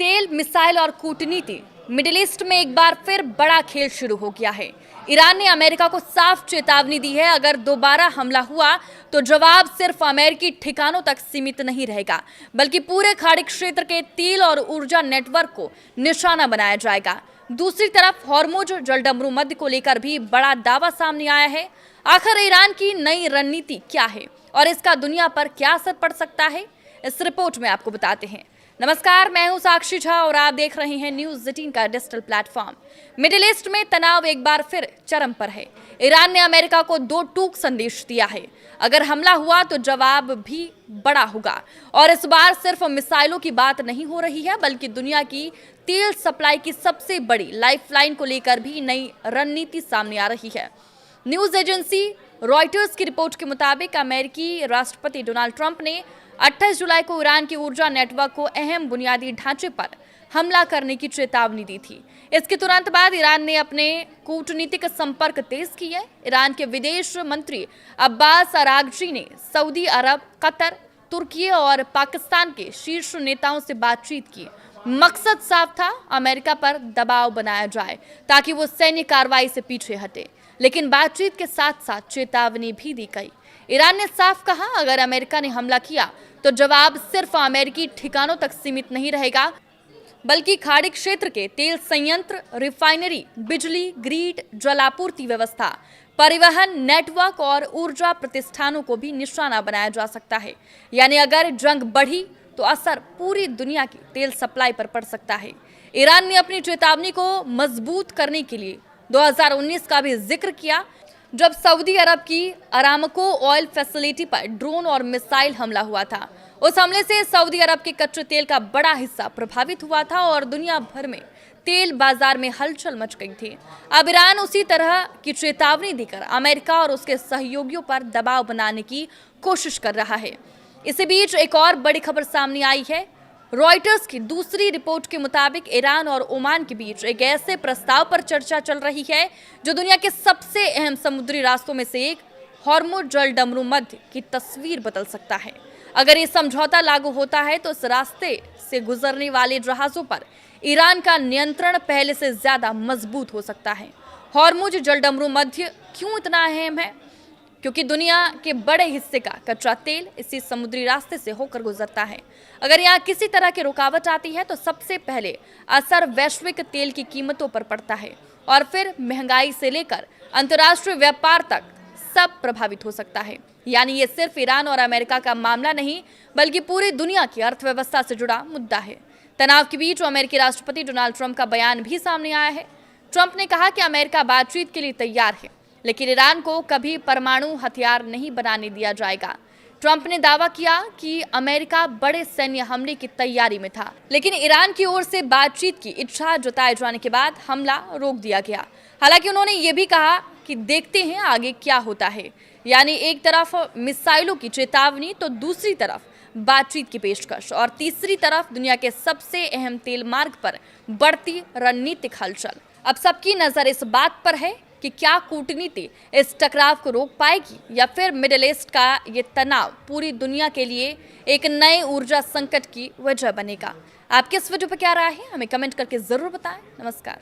तेल, मिसाइल और कूटनीति। मिडिल ईस्ट में एक बार फिर बड़ा खेल शुरू हो गया है। ईरान ने अमेरिका को साफ चेतावनी दी है, अगर दोबारा हमला हुआ तो जवाब सिर्फ अमेरिकी ठिकानों तक सीमित नहीं रहेगा, बल्कि पूरे खाड़ी क्षेत्र के तेल और ऊर्जा नेटवर्क को निशाना बनाया जाएगा। दूसरी तरफ हॉर्मुज जलडमरू मध्य को लेकर भी बड़ा दावा सामने आया है। आखिर ईरान की नई रणनीति क्या है और इसका दुनिया पर क्या असर पड़ सकता है, इस रिपोर्ट में आपको बताते हैं। नमस्कार, मैं हूं साक्षी झा और आप देख रहे हैं न्यूज़ 18 का डिजिटल प्लेटफॉर्म। मिडिल ईस्ट में तनाव एक बार फिर चरम पर है। ईरान ने अमेरिका को दो टूक संदेश दिया है, अगर हमला हुआ तो जवाब भी बड़ा होगा। और इस बार सिर्फ मिसाइलों की बात नहीं हो रही है, बल्कि दुनिया की तेल सप्लाई की सबसे बड़ी लाइफलाइन को लेकर भी नई रणनीति सामने आ रही है। न्यूज एजेंसी रॉयटर्स की रिपोर्ट के मुताबिक अमेरिकी राष्ट्रपति डोनाल्ड ट्रंप ने 28 जुलाई को ईरान के ऊर्जा नेटवर्क को अहम बुनियादी ढांचे पर हमला करने की चेतावनी दी थी। इसके तुरंत बाद ईरान ने अपने कूटनीतिक संपर्क तेज किए। ईरान के विदेश मंत्री अब्बास अरागची ने सऊदी अरब, कतर, तुर्की और पाकिस्तान के शीर्ष नेताओं से बातचीत की। मकसद साफ था, अमेरिका पर दबाव बनाया जाए ताकि वो सैन्य कार्रवाई से पीछे हटे। लेकिन बातचीत के साथ साथ चेतावनी भी दी गई। ईरान ने साफ कहा, अगर अमेरिका ने हमला किया तो जवाब सिर्फ अमेरिकी ठिकानों तक सीमित नहीं रहेगा, बल्कि खाड़ी क्षेत्र के तेल संयंत्र, रिफाइनरी, बिजली ग्रिड, जलापूर्ति व्यवस्था, परिवहन नेटवर्क और ऊर्जा प्रतिष्ठानों को भी निशाना बनाया जा सकता है। यानी अगर जंग बढ़ी तो असर पूरी दुनिया की तेल सप्लाई पर पड़ सकता है। ईरान ने अपनी चेतावनी को मजबूत करने के लिए 2019 का भी जिक्र किया, जब सऊदी अरब की अरामको ऑयल फैसिलिटी पर ड्रोन और मिसाइल हमला हुआ था। उस हमले से सऊदी अरब के कच्चे तेल का बड़ा हिस्सा प्रभावित हुआ था और दुनिया भर में तेल बाजार में हलचल मच गई थी। अब ईरान उसी तरह की चेतावनी देकर अमेरिका और उसके सहयोगियों पर दबाव बनाने की कोशिश कर रहा है। इसी बीच एक और बड़ी खबर सामने आई है। रॉयटर्स की दूसरी रिपोर्ट के मुताबिक ईरान और ओमान के बीच एक ऐसे प्रस्ताव पर चर्चा चल रही है जो दुनिया के सबसे अहम समुद्री रास्तों में से एक हॉर्मुज जलडमरू मध्य की तस्वीर बदल सकता है। अगर ये समझौता लागू होता है तो इस रास्ते से गुजरने वाले जहाजों पर ईरान का नियंत्रण पहले से ज्यादा मजबूत हो सकता है। हॉर्मुज जलडमरू मध्य क्यों इतना अहम है? क्योंकि दुनिया के बड़े हिस्से का कच्चा तेल इसी समुद्री रास्ते से होकर गुजरता है। अगर यहाँ किसी तरह की रुकावट आती है तो सबसे पहले असर वैश्विक तेल की कीमतों पर पड़ता है और फिर महंगाई से लेकर अंतर्राष्ट्रीय व्यापार तक सब प्रभावित हो सकता है। यानी ये सिर्फ ईरान और अमेरिका का मामला नहीं, बल्कि पूरी दुनिया की अर्थव्यवस्था से जुड़ा मुद्दा है। तनाव के बीच अमेरिकी राष्ट्रपति डोनाल्ड ट्रंप का बयान भी सामने आया है। ट्रंप ने कहा कि अमेरिका बातचीत के लिए तैयार है, लेकिन ईरान को कभी परमाणु हथियार नहीं बनाने दिया जाएगा। ट्रंप ने दावा किया कि अमेरिका बड़े सैन्य हमले की तैयारी में था, लेकिन ईरान की ओर से बातचीत की इच्छा जताए जाने के बाद हमला रोक दिया गया। हालांकि उन्होंने ये भी कहा कि देखते हैं आगे क्या होता है। यानी एक तरफ मिसाइलों की चेतावनी तो दूसरी तरफ बातचीत की पेशकश और तीसरी तरफ दुनिया के सबसे अहम तेल मार्ग पर बढ़ती रणनीतिक हलचल। अब सबकी नजर इस बात पर है कि क्या कूटनीति इस टकराव को रोक पाएगी या फिर मिडिल ईस्ट का ये तनाव पूरी दुनिया के लिए एक नए ऊर्जा संकट की वजह बनेगा। आपकी इस वीडियो पर क्या राय है, हमें कमेंट करके जरूर बताएं। नमस्कार।